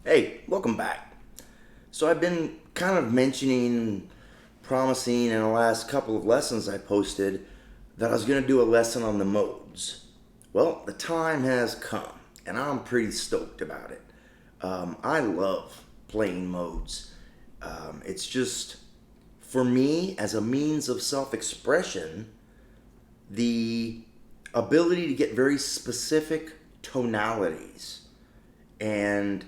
Hey, welcome back. So I've been kind of mentioning, promising in the last couple of lessons I posted that I was going to do a lesson on the modes. Well, the time has come, and I'm pretty stoked about it. I love playing modes. It's just, for me, as a means of self-expression, the ability to get very specific tonalities and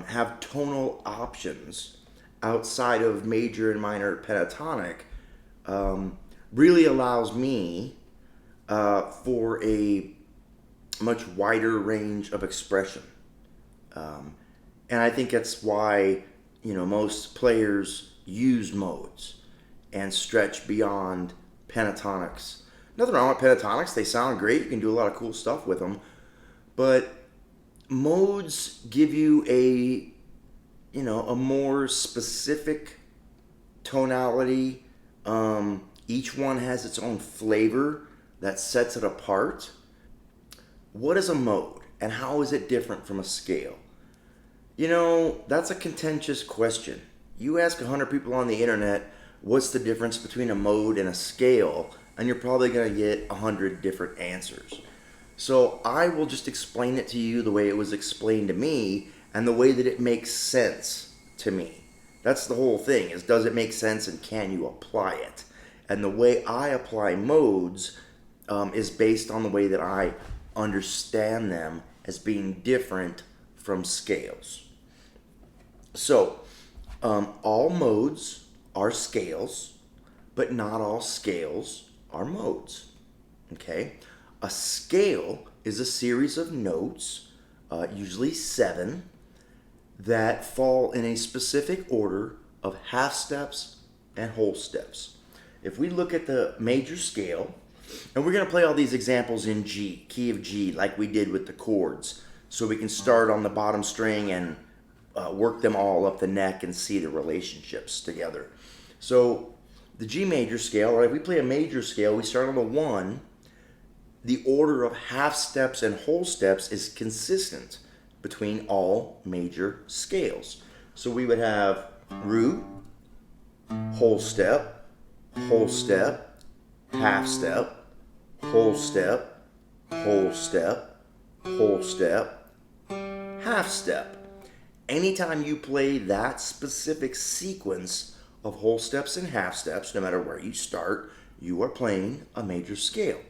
have tonal options outside of major and minor pentatonic really allows me for a much wider range of expression. And I think that's why most players use modes and stretch beyond pentatonics. Nothing wrong with pentatonics; they sound great. You can do a lot of cool stuff with them, but modes give you a more specific tonality. Each one has its own flavor that sets it apart. What is a mode, and how is it different from a scale? That's a contentious question. You ask 100 people on the internet what's the difference between a mode and a scale, and you're probably going to get 100 different answers. So I will just explain it to you the way it was explained to me and the way that it makes sense to me. That's the whole thing, is does it make sense and can you apply it? And the way I apply modes is based on the way that I understand them as being different from scales. So all modes are scales, but not all scales are modes. Okay? A scale is a series of notes, usually 7, that fall in a specific order of half steps and whole steps. If we look at the major scale, and we're going to play all these examples in G, key of G, like we did with the chords, so we can start on the bottom string and work them all up the neck and see the relationships together. So the G major scale, right, if we play a major scale, we start on the 1. The order of half steps and whole steps is consistent between all major scales. So we would have root, whole step, half step, whole step, whole step, whole step, half step. Anytime you play that specific sequence of whole steps and half steps, no matter where you start, you are playing a major scale.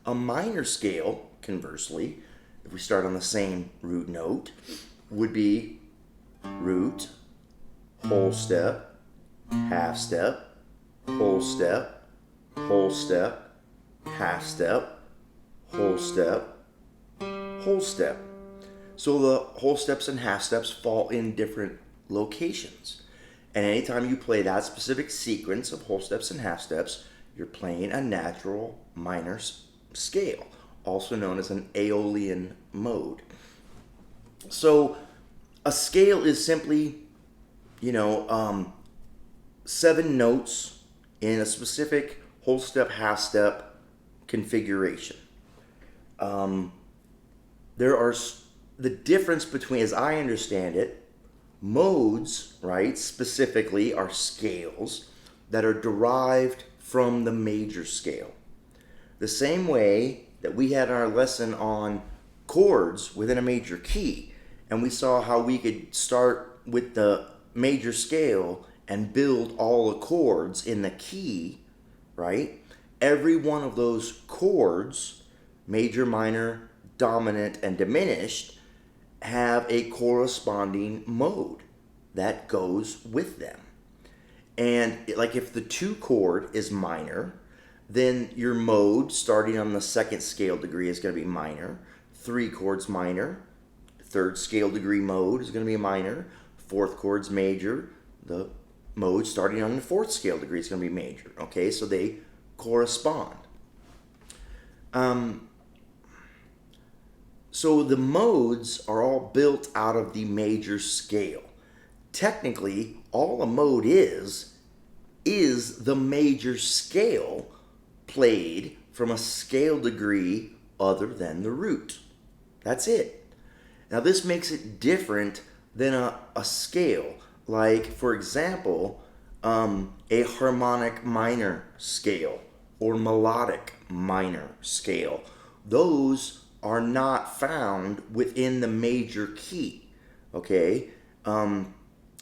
A minor scale, conversely, if we start on the same root note, would be root, whole step, half step, whole step, half step, whole step, whole step. So the whole steps and half steps fall in different locations. And anytime you play that specific sequence of whole steps and half steps, you're playing a natural minor scale, also known as an Aeolian mode. So a scale is simply, 7 notes in a specific whole step, half step configuration. There are the difference between, as I understand it, modes, right, specifically are scales that are derived from the major scale. The same way that we had our lesson on chords within a major key, and we saw how we could start with the major scale and build all the chords in the key, right? Every one of those chords, major, minor, dominant, and diminished, have a corresponding mode that goes with them. And like if the 2 chord is minor, then your mode starting on the 2nd scale degree is going to be minor. 3 chords minor. 3rd scale degree mode is going to be minor. 4th chord's major. The mode starting on the 4th scale degree is going to be major. Okay, so they correspond. So the modes are all built out of the major scale. Technically, all a mode is the major scale played from a scale degree other than the root. That's it. Now this makes it different than a scale. Like, for example, a harmonic minor scale or melodic minor scale. Those are not found within the major key, okay?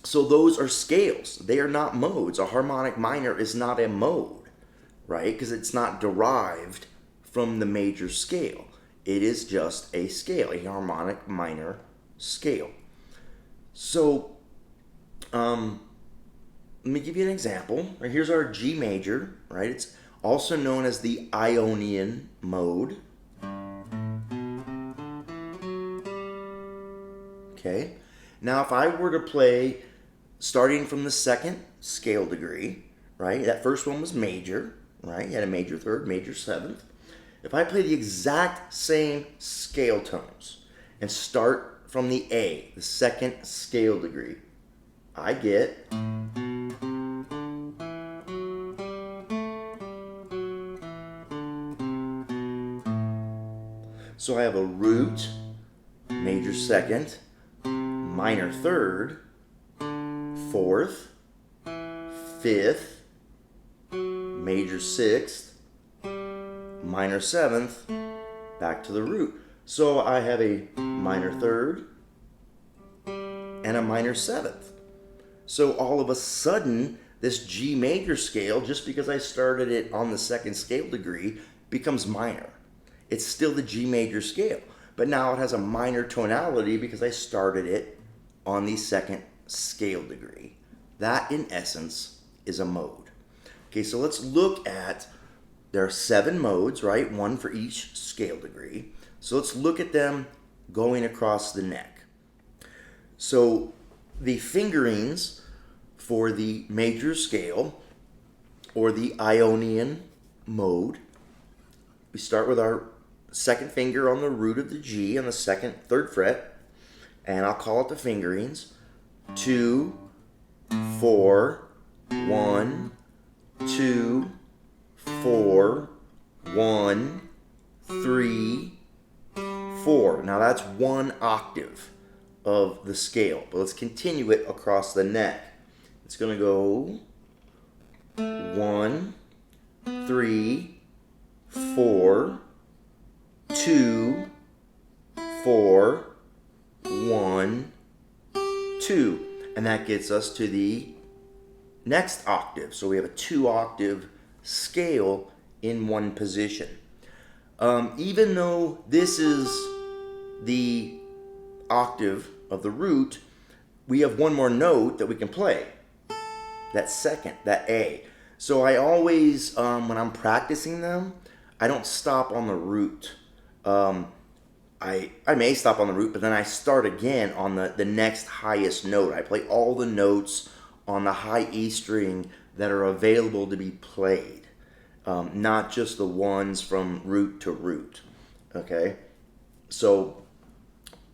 So those are scales. They are not modes. A harmonic minor is not a mode, right? Because it's not derived from the major scale. It is just a scale, a harmonic minor scale. So, let me give you an example. Right, here's our G major, right? It's also known as the Ionian mode. Okay. Now, if I were to play starting from the second scale degree, right? That first one was major, right? You had a major third, major seventh. If I play the exact same scale tones and start from the A, the second scale degree, I get so I have a root, major second, minor third, fourth, fifth, major sixth, minor seventh, back to the root. So I have a minor third and a minor seventh. So all of a sudden, this G major scale, just because I started it on the second scale degree, becomes minor. It's still the G major scale, but now it has a minor tonality because I started it on the second scale degree. That, in essence, is a mode. Okay, so let's look at, there are 7 modes, right? One for each scale degree. So let's look at them going across the neck. So the fingerings for the major scale, or the Ionian mode, we start with our second finger on the root of the G on the third fret, and I'll call it the fingerings. 2, 4, 1, 2, 4, 1, 3, 4. Now that's one octave of the scale, but let's continue it across the neck. It's going to go 1, 3, 4, 2, 4, 1, 2. And that gets us to the next octave. So we have a 2-octave scale in one position. Even though this is the octave of the root, we have one more note that we can play. That second, that A. So I always, when I'm practicing them, I don't stop on the root. I may stop on the root, but then I start again on the next highest note. I play all the notes on the high E string that are available to be played, not just the ones from root to root. Okay, so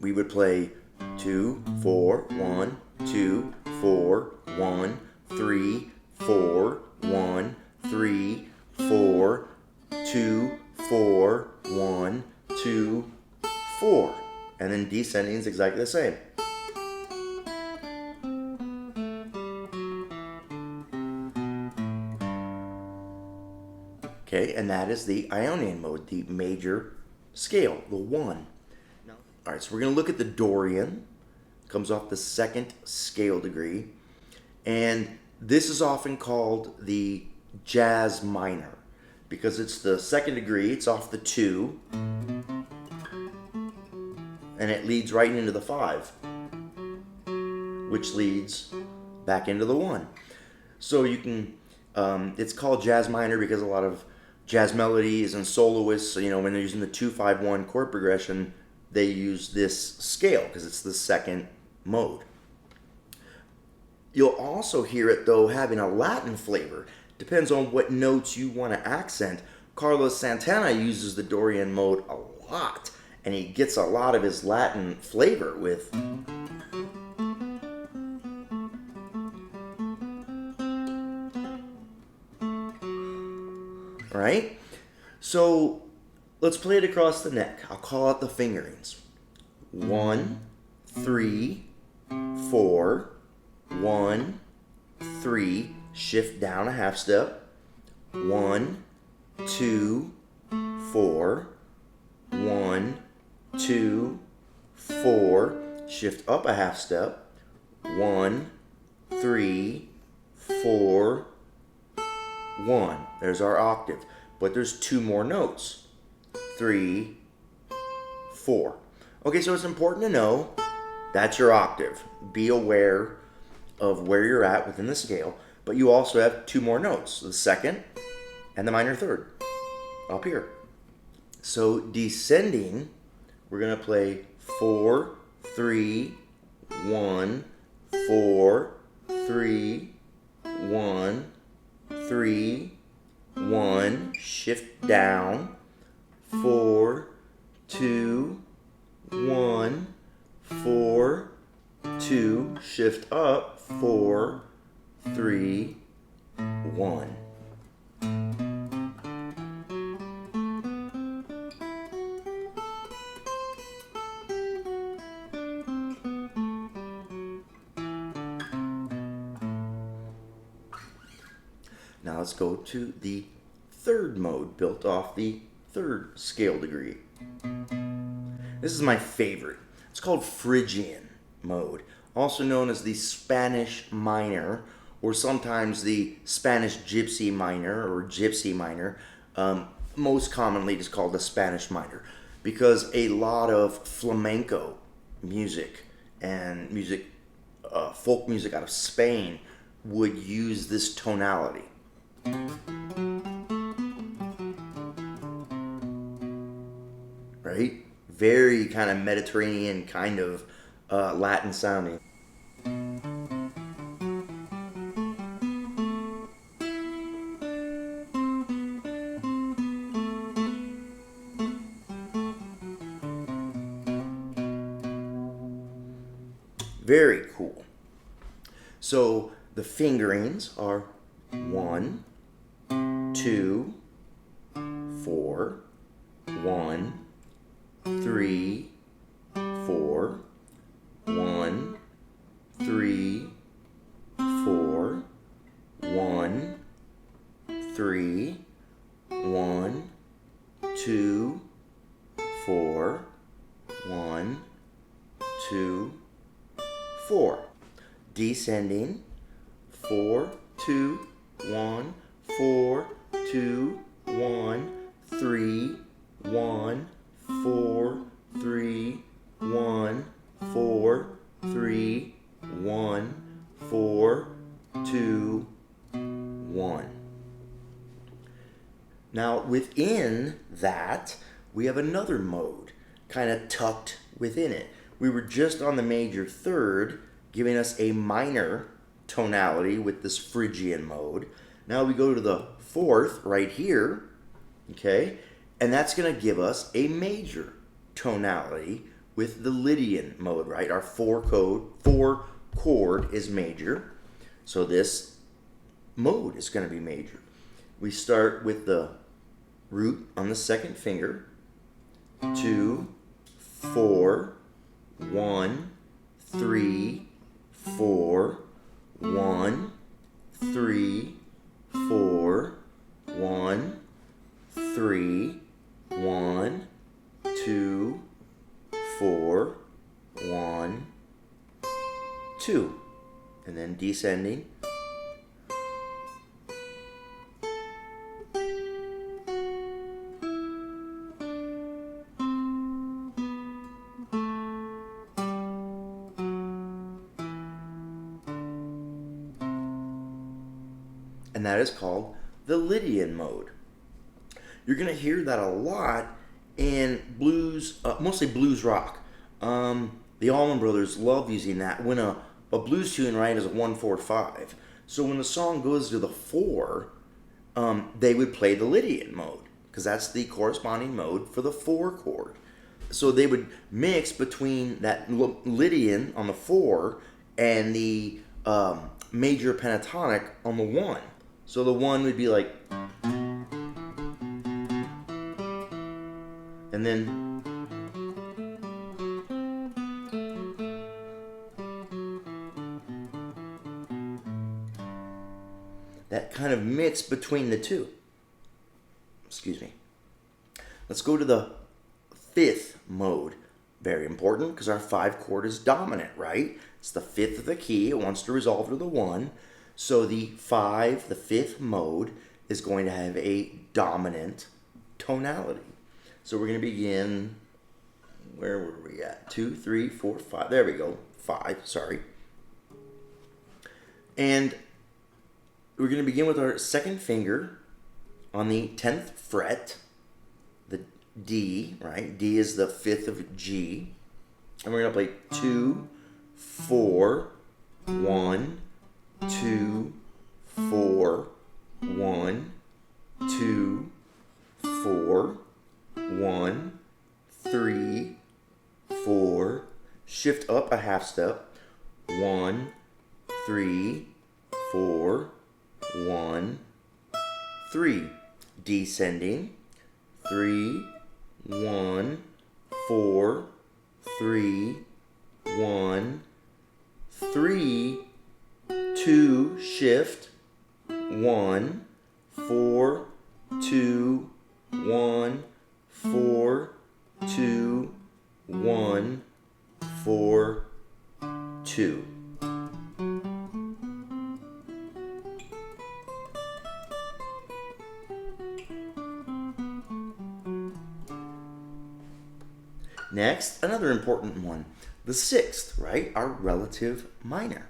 we would play 2, 4, 1, 2, 4, 1, 3, 4, 1, 3, 4, 2, 4, 1, 2, 4. And then descending is exactly the same. Okay, and that is the Ionian mode, the major scale, the 1. All right, so we're going to look at the Dorian. It comes off the second scale degree. And this is often called the jazz minor because it's the second degree, it's off the 2, and it leads right into the 5, which leads back into the 1. So you can, it's called jazz minor because a lot of jazz melodies and soloists, when they're using the 2-5-1 chord progression, they use this scale because it's the second mode. You'll also hear it, though, having a Latin flavor. Depends on what notes you want to accent. Carlos Santana uses the Dorian mode a lot, and he gets a lot of his Latin flavor with. Right? So let's play it across the neck. I'll call out the fingerings. 1, 3, 4, 1, 3, shift down a half step, 1, 2, 4, 1, 2, 4, shift up a half step, 1, 3, 4, 1. There's our octave. But there's 2 more notes. 3, 4. Okay, so it's important to know that's your octave. Be aware of where you're at within the scale, but you also have 2 more notes, the second and the minor third up here. So descending, we're going to play 4, 3, 1, 4, 3, 1, 3, 1, shift down, 4, 2, 1, 4, 2, shift up, 4, 3, 1. Now let's go to the third mode built off the third scale degree. This is my favorite. It's called Phrygian mode, also known as the Spanish minor, or sometimes the Spanish gypsy minor or gypsy minor. Most commonly just called the Spanish minor, because a lot of flamenco music and music, folk music out of Spain would use this tonality. Right? Very kind of Mediterranean, kind of Latin sounding. Very cool. So the fingerings are 1, 2, 4, 1, 3, 4, 1, 3, 4, 1, 3, 1, 2, 4, 1, 2, 4. Descending, 4, 2, 1, 4, 2, 1, 3, 1, 4, 3, 1, 4, 3, 1, 4, 2, 1. Now within that, we have another mode, kind of tucked within it. We were just on the major third, giving us a minor tonality with this Phrygian mode. Now we go to the fourth right here, okay? And that's going to give us a major tonality with the Lydian mode, right? Our 4 chord is major. So this mode is going to be major. We start with the root on the second finger. 2, 4, 1, 3, 4, 1, 3, 4, 1, 3, 1, 2, 4, 1, 2. And then descending. And that is called the Lydian mode. You're going to hear that a lot in blues, mostly blues rock. The Allman Brothers love using that when a blues tune, right, is a 1-4-5. So when the song goes to the 4, they would play the Lydian mode, because that's the corresponding mode for the 4 chord. So they would mix between that Lydian on the 4 and the major pentatonic on the 1. So the 1 would be like, and then, that kind of mix between the two. Excuse me. Let's go to the fifth mode. Very important because our 5 chord is dominant, right? It's the fifth of the key. It wants to resolve to the 1. So the fifth mode, is going to have a dominant tonality. So we're going to begin, where were we at? 2, 3, 4, 5. There we go. 5, sorry. And we're going to begin with our second finger on the 10th fret, the D, right? D is the fifth of G. And we're going to play 2, 4, 1, 2, 4, 1, 2, 4, 1, 3, 4, shift up a half step, 1, 3, 4, 1, 3, descending, 3, 1, 4, 3, 1, 3, 2, shift, 1, 4, 2, 1, 4, 2, 1, 4, 2. Next, another important one, the sixth, right? Our relative minor.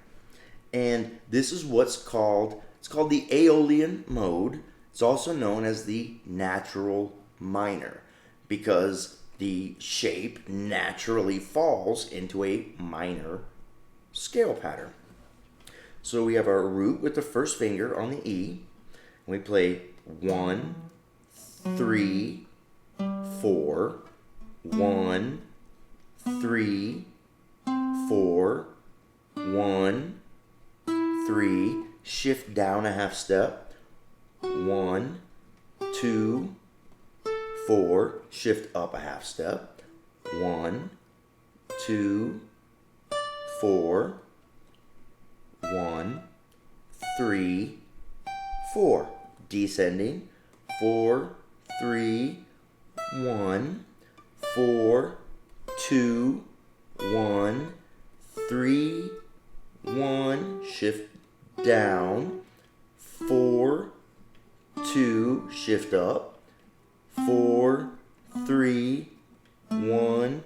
And this is what's called, it's called the Aeolian mode. It's also known as the natural minor because the shape naturally falls into a minor scale pattern. So we have our root with the first finger on the E. And we play 1, 3, 4, 1, 3, 4, 1, 3, shift down a half step, 1, 2, 4, shift up a half step, 1, 2, 4, 1, 3, 4, descending, 4, 3, 1, 4, 2, 1, 3, 1, shift down, 4, 2, shift up, 4, 3, 1,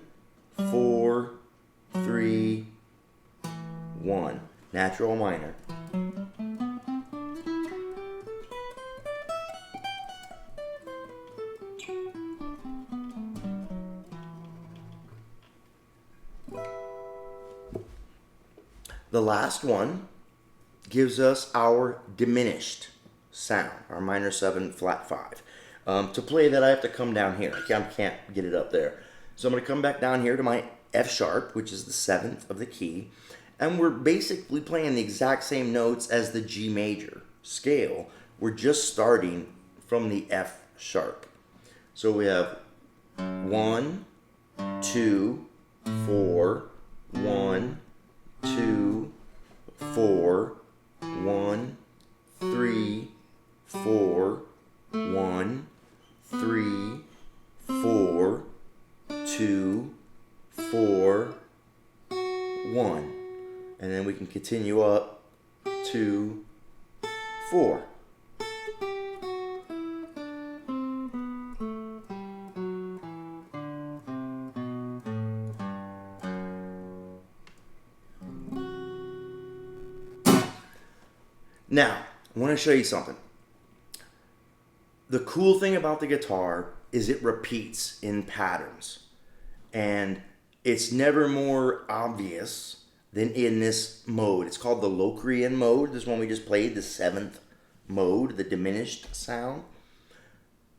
4, 3, 1. Natural minor. The last one gives us our diminished sound, our minor 7 flat 5. To play that, I have to come down here. I can't get it up there. So I'm going to come back down here to my F sharp, which is the 7th of the key. And we're basically playing the exact same notes as the G major scale. We're just starting from the F sharp. So we have 1, 2, 4, 1, 2, 4, 1, 3, 4, 1, 3, 4, 2, 4, 1. And then we can continue up 2, 4. Now, I want to show you something. The cool thing about the guitar is it repeats in patterns. And it's never more obvious than in this mode. It's called the Locrian mode. This one we just played, the 7th mode, the diminished sound.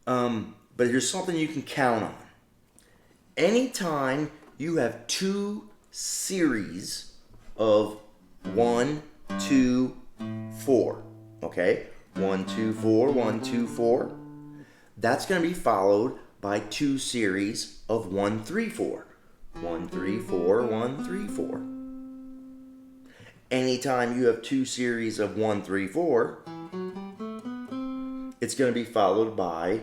But here's something you can count on. Anytime you have 2 series of 1, 2, 4, okay? 1, 2, 4, 1, 2, 4. That's going to be followed by 2 series of 1, 3, 4. 1, 3, 4, 1, 3, 4. Anytime you have 2 series of 1, 3, 4, it's going to be followed by,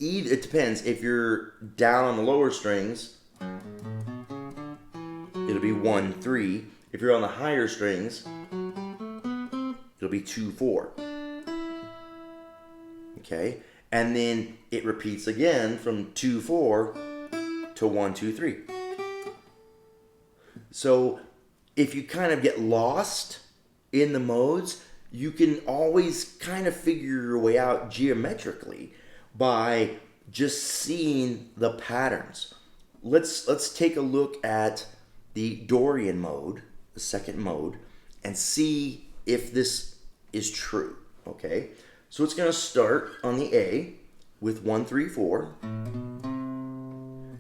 it depends. If you're down on the lower strings, it'll be 1, 3. If you're on the higher strings, it'll be 2, 4. Okay? And then it repeats again from 2, 4 to 1, 2, 3. So if you kind of get lost in the modes, you can always kind of figure your way out geometrically by just seeing the patterns. Let's take a look at the Dorian mode, the second mode, and see if this is true. Okay? So it's going to start on the A with 1, 3, 4.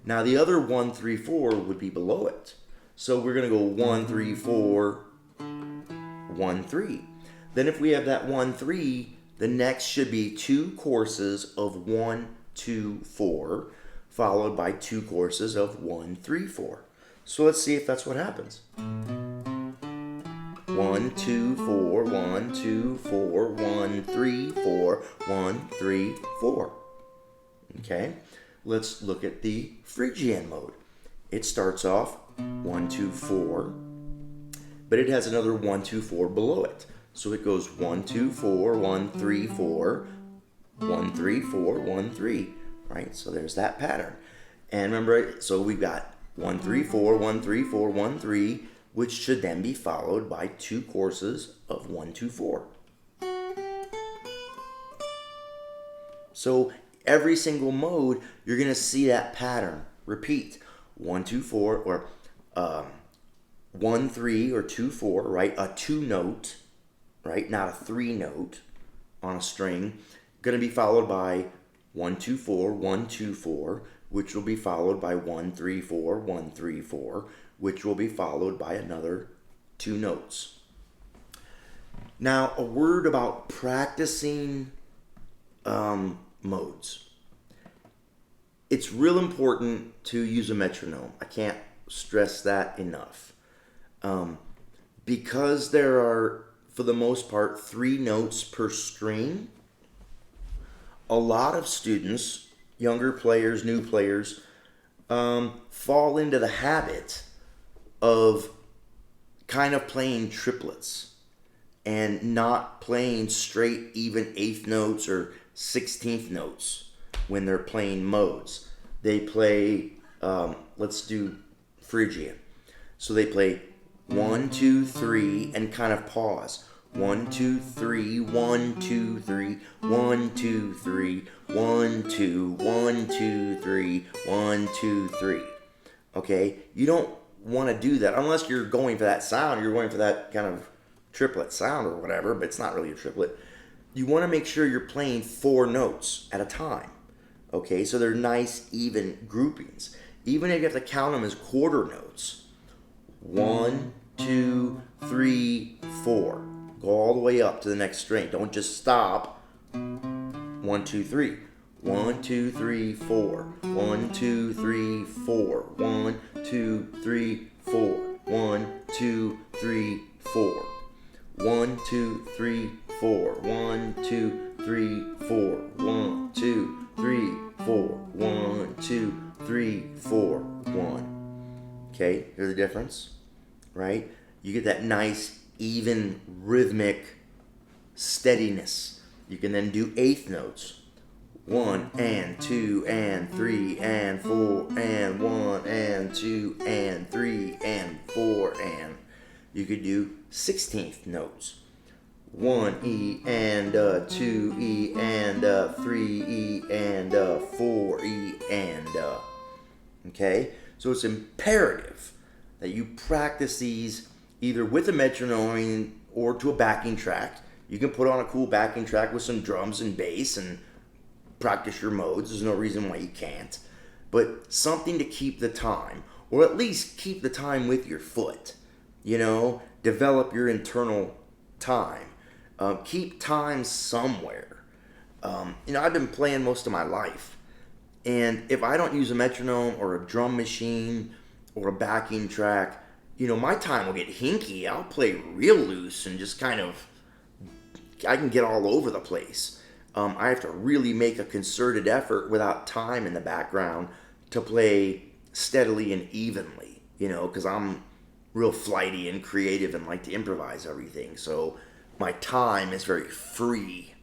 Now the other 1, 3, 4 would be below it. So we're going to go 1, 3, 4, 1, 3. Then if we have that 1, 3, the next should be 2 courses of 1, 2, 4, followed by 2 courses of 1, 3, 4. So let's see if that's what happens. 1, 2, 4, 1, 2, 4, 1, 3, 4, 1, 3, 4. Okay, let's look at the Phrygian mode. It starts off 1, 2, 4, but it has another 1, 2, 4 below it. So it goes 1, 2, 4, 1, 3, 4, 1, 3, 4, 1, 3, right? So there's that pattern. And remember, so we've got 1, 3, 4, 1, 3, 4, 1, 3, which should then be followed by 2 courses of 1, 2, 4. So every single mode, you're going to see that pattern repeat. 1, 2, 4, or 1, 3, or 2, 4, right? A 2 note, right? Not a 3 note on a string. Going to be followed by 1, 2, 4, 1, 2, 4, which will be followed by 1, 3, 4, 1, 3, 4, which will be followed by another 2 notes. Now, a word about practicing modes. It's real important to use a metronome. I can't stress that enough. Because there are, for the most part, 3 notes per string, a lot of students, younger players, new players, fall into the habit of kind of playing triplets and not playing straight even 8th notes or 16th notes when they're playing modes. They play, let's do Phrygian. So they play 1, 2, 3 and kind of pause. 1, 2, 3, 1, 2, 3, 1, 2, 3, 1, 2, 1, 2, 3, 1, 2, 3. Okay? You don't want to do that unless you're going for that sound. You're going for that kind of triplet sound or whatever, but it's not really a triplet. You want to make sure you're playing 4 notes at a time. Okay? So they're nice, even groupings. Even if you have to count them as quarter notes. 1, 2, 3, 4. Go all the way up to the next string. Don't just stop. 1, 2, 3. 1, 2, 3, 4. 1, 2, 3, 4. 1, 2, 3, 4. 1, 2, 3, 4. 1, 2, 3, 4. 1, 2, 3, 4. 1, 2, 3, 4. 1, 2, 3, 4. 1. Okay, hear the difference? Right? You get that nice, even, rhythmic steadiness. You can then do 8th notes. 1 and 2 and 3 and 4 and 1 and 2 and 3 and 4 and you could do 16th notes. 1 E and 2 E and 3 E and 4 E and okay? So it's imperative that you practice these either with a metronome or to a backing track. You can put on a cool backing track with some drums and bass and practice your modes. There's no reason why you can't. But something to keep the time, or at least keep the time with your foot. You know, develop your internal time. Keep time somewhere. I've been playing most of my life. And if I don't use a metronome or a drum machine or a backing track, my time will get hinky. I'll play real loose and just kind of, I can get all over the place. I have to really make a concerted effort without time in the background to play steadily and evenly, because I'm real flighty and creative and like to improvise everything. So my time is very free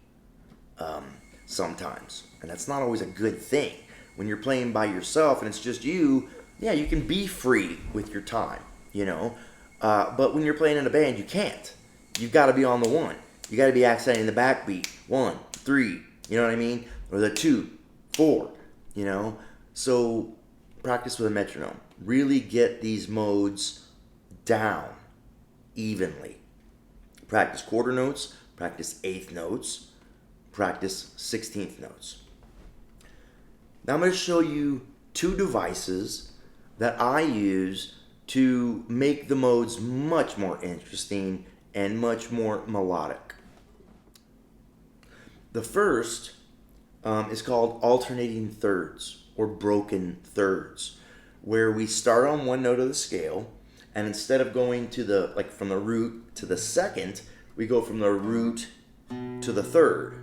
sometimes. And that's not always a good thing. When you're playing by yourself and it's just you, yeah, you can be free with your time. But when you're playing in a band, you can't. You've got to be on the one. You got to be accenting the backbeat. 1, 3, you know what I mean? Or the 2, 4, So practice with a metronome. Really get these modes down evenly. Practice quarter notes, practice eighth notes, practice 16th notes. Now I'm going to show you 2 devices that I use to make the modes much more interesting and much more melodic. The first is called alternating thirds or broken thirds, where we start on one note of the scale, and instead of going to from the root to the second, we go from the root to the third,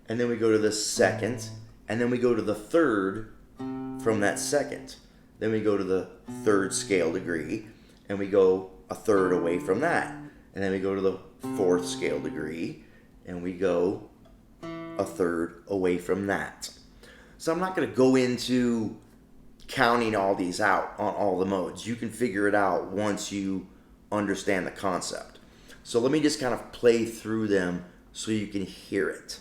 and then we go to the second, and then we go to the third from that second. Then we go to the third scale degree, and we go a third away from that. And then we go to the fourth scale degree, and we go a third away from that. So I'm not going to go into counting all these out on all the modes. You can figure it out once you understand the concept. So let me just kind of play through them so you can hear it.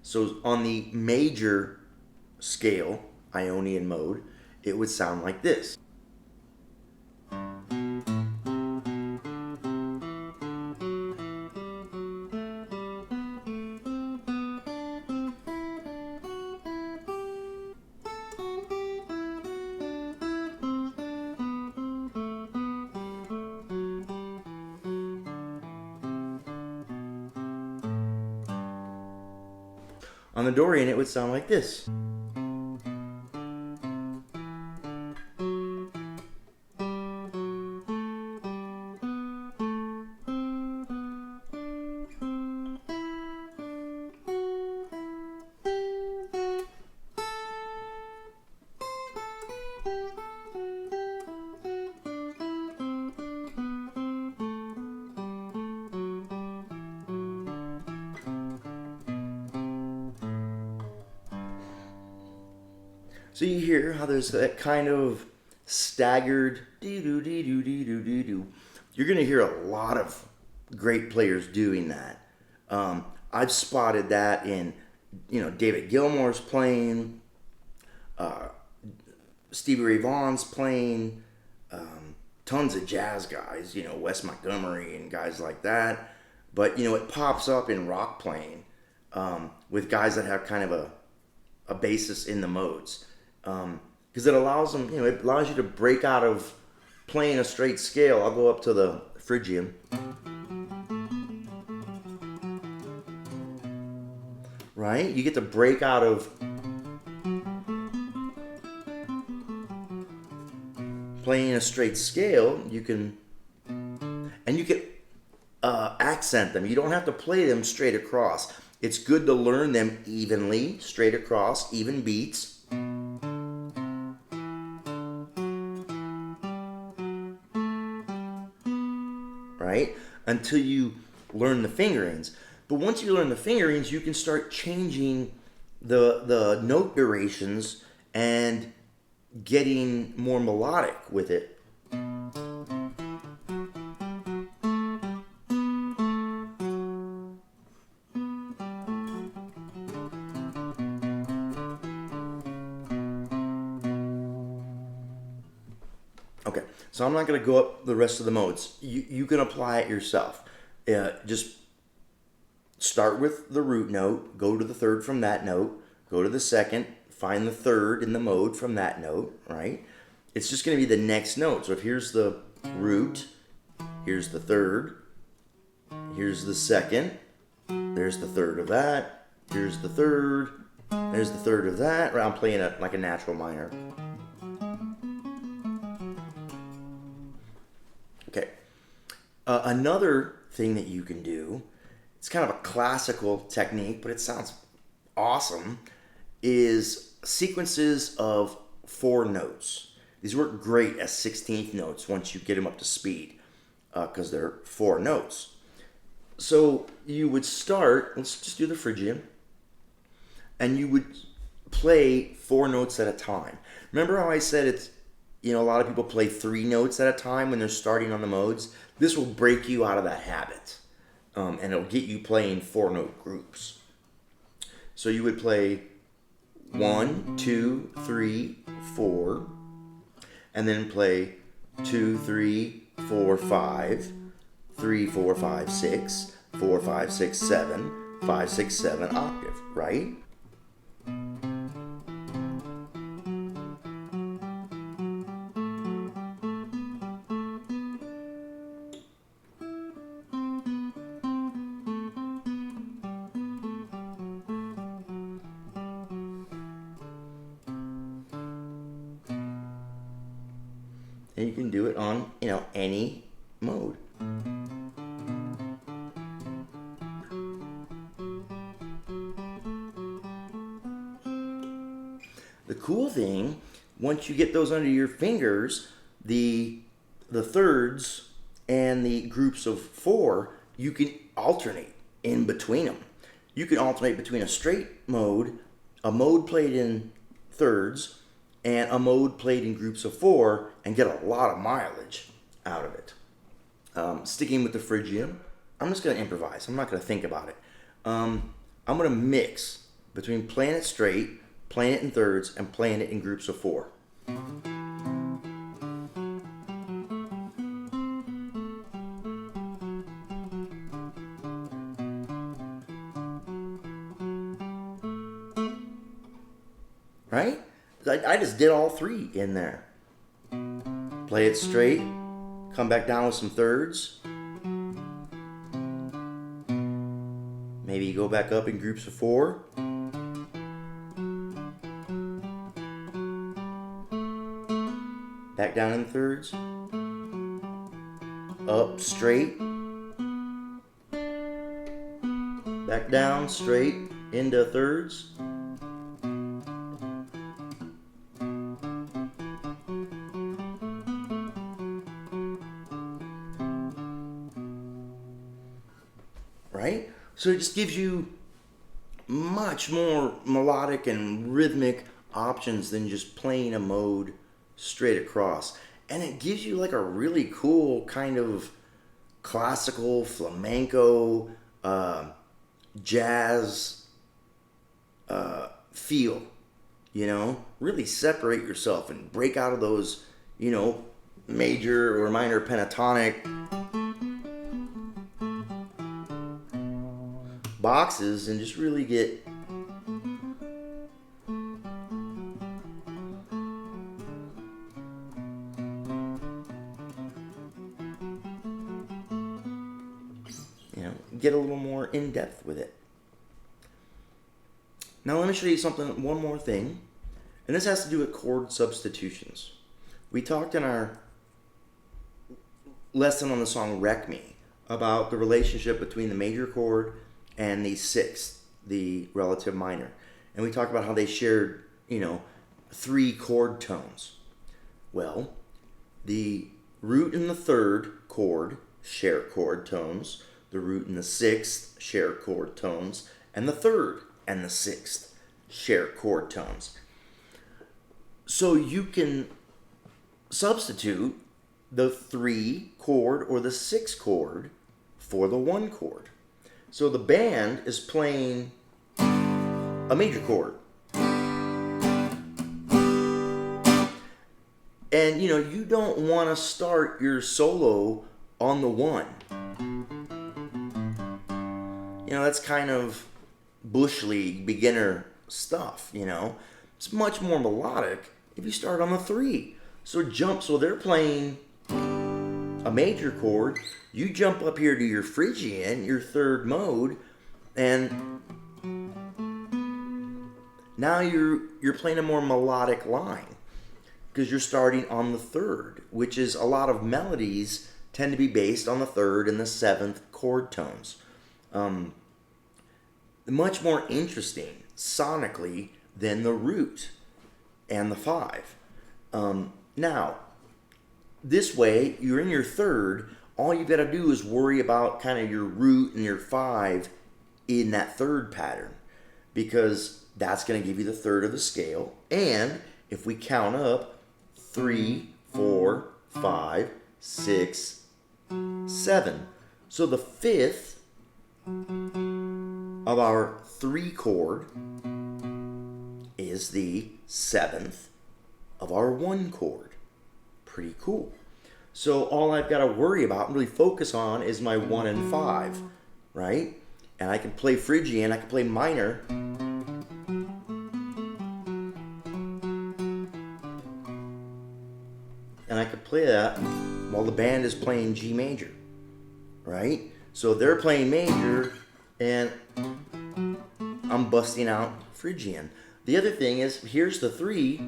So on the major scale, Ionian mode, it would sound like this. On the Dorian, it would sound like this. So you hear how there's that kind of staggered dee-doo-dee-doo-dee-doo-dee-doo. You're going to hear a lot of great players doing that. I've spotted that in, David Gilmour's playing, Stevie Ray Vaughan's playing, tons of jazz guys, Wes Montgomery and guys like that. But, it pops up in rock playing with guys that have kind of a basis in the modes. Because it allows them, it allows you to break out of playing a straight scale. I'll go up to the Phrygian. Right? You get to break out of playing a straight scale. You can accent them. You don't have to play them straight across. It's good to learn them evenly, straight across, even beats. Right? Until you learn the fingerings. But once you learn the fingerings, you can start changing the note durations and getting more melodic with it. Okay, so I'm not going to go up the rest of the modes. You can apply it yourself. Just start with the root note, go to the third from that note, go to the second, find the third in the mode from that note, right? It's just going to be the next note. So if here's the root, here's the third, here's the second, there's the third of that, here's the third, there's the third of that. Right, I'm playing like a natural minor. Okay. Another thing that you can do, it's kind of a classical technique, but it sounds awesome is sequences of 4 notes. These work great as 16th notes once you get them up to speed, because they're 4 notes. So you would start, let's just do the Phrygian, and you would play 4 notes at a time. Remember how I said a lot of people play 3 notes at a time when they're starting on the modes? This will break you out of that habit, and it'll get you playing 4 note groups. So you would play 1, 2, 3, 4, and then play 2, 3, 4, 5, 3, 4, 5, 6, 4, 5, 6, 7, 5, 6, 7 octave, right? And you can do it on, any mode. The cool thing, once you get those under your fingers, the thirds and the groups of 4, you can alternate in between them. You can alternate between a straight mode, a mode played in thirds, and a mode played in groups of 4, and get a lot of mileage out of it. Sticking with the Phrygian, I'm just going to improvise. I'm not going to think about it. I'm going to mix between playing it straight, playing it in thirds, and playing it in groups of 4. Right? I just did all 3 in there. Play it straight, come back down with some thirds. Maybe go back up in groups of 4. Back down in thirds. Up straight. Back down straight into thirds. Right? So it just gives you much more melodic and rhythmic options than just playing a mode straight across. And it gives you like a really cool kind of classical, flamenco, jazz feel. Really separate yourself and break out of those, major or minor pentatonic boxes and just really get get a little more in depth with it. Now let me show you one more thing, and this has to do with chord substitutions. We talked in our lesson on the song Wreck Me about the relationship between the major chord and the 6th, the relative minor. And we talked about how they shared, 3 chord tones. Well, the root and the 3rd chord share chord tones. The root and the 6th share chord tones. And the 3rd and the 6th share chord tones. So you can substitute the 3 chord or the 6 chord for the 1 chord. So the band is playing a major chord. And you don't want to start your solo on the 1. That's kind of bush league beginner stuff, It's much more melodic if you start on the 3. So they're playing a major chord, you jump up here to your Phrygian, your 3rd mode, and now you're playing a more melodic line because you're starting on the 3rd, which is a lot of melodies tend to be based on the 3rd and the 7th chord tones. Much more interesting. sonically than the root and the 5. Now, this way, you're in your third. All you've got to do is worry about kind of your root and your 5 in that third pattern, because that's going to give you the third of the scale. And if we count up 3, 4, 5, 6, 7. So the 5th of our 3 chord is the 7th of our 1 chord. Pretty cool. So all I've got to worry about and really focus on is my 1 and 5, right? And I can play Phrygian, I can play minor. And I could play that while the band is playing G major, right? So they're playing major and I'm busting out Phrygian. The other thing is, here's the 3.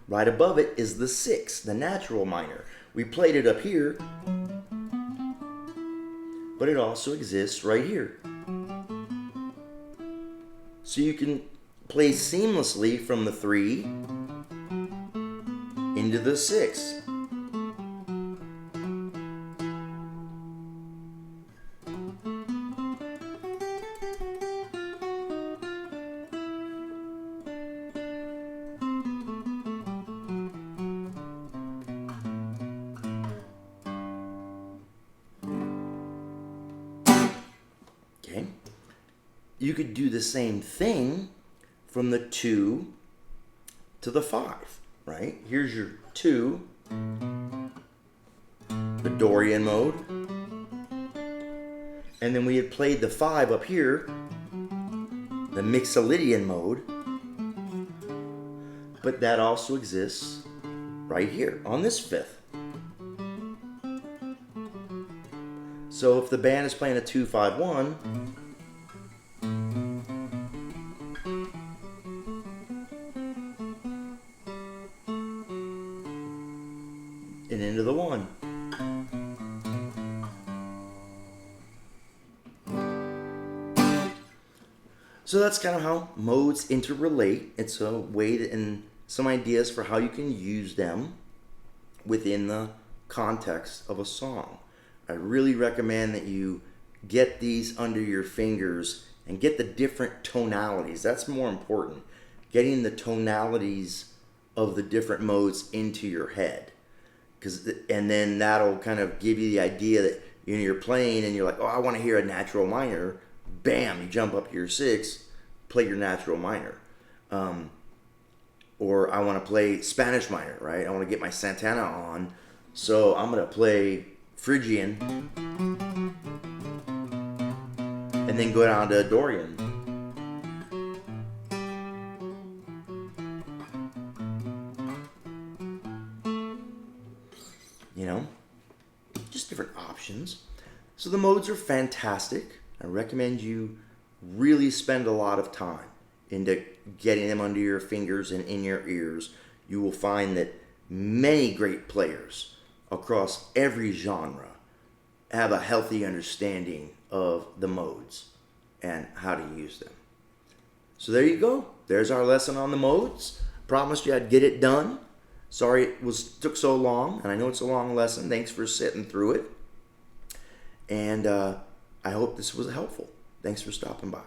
Right above it is the 6, the natural minor. We played it up here, but it also exists right here. So you can play seamlessly from the 3 into the 6. Okay. You could do the same thing from the 2 to the 5, right? Here's your 2, the Dorian mode. And then we had played the 5 up here, the Mixolydian mode. But that also exists right here on this 5th. So if the band is playing a 2-5-1, and into the 1. So that's kind of how modes interrelate. It's a way that, and some ideas for how you can use them within the context of a song. I really recommend that you get these under your fingers and get the different tonalities. That's more important. Getting the tonalities of the different modes into your head. And then that'll kind of give you the idea that you're playing and you're like, oh, I want to hear a natural minor. Bam, you jump up to your 6, play your natural minor. Or I want to play Spanish minor, right? I want to get my Santana on. So I'm going to play Phrygian and then go down to Dorian. You know, just different options. So the modes are fantastic. I recommend you really spend a lot of time into getting them under your fingers and in your ears. You will find that many great players across every genre have a healthy understanding of the modes and how to use them. So there you go. There's our lesson on the modes. Promised you I'd get it done. Sorry it took so long, and I know it's a long lesson. Thanks for sitting through it. And I hope this was helpful. Thanks for stopping by.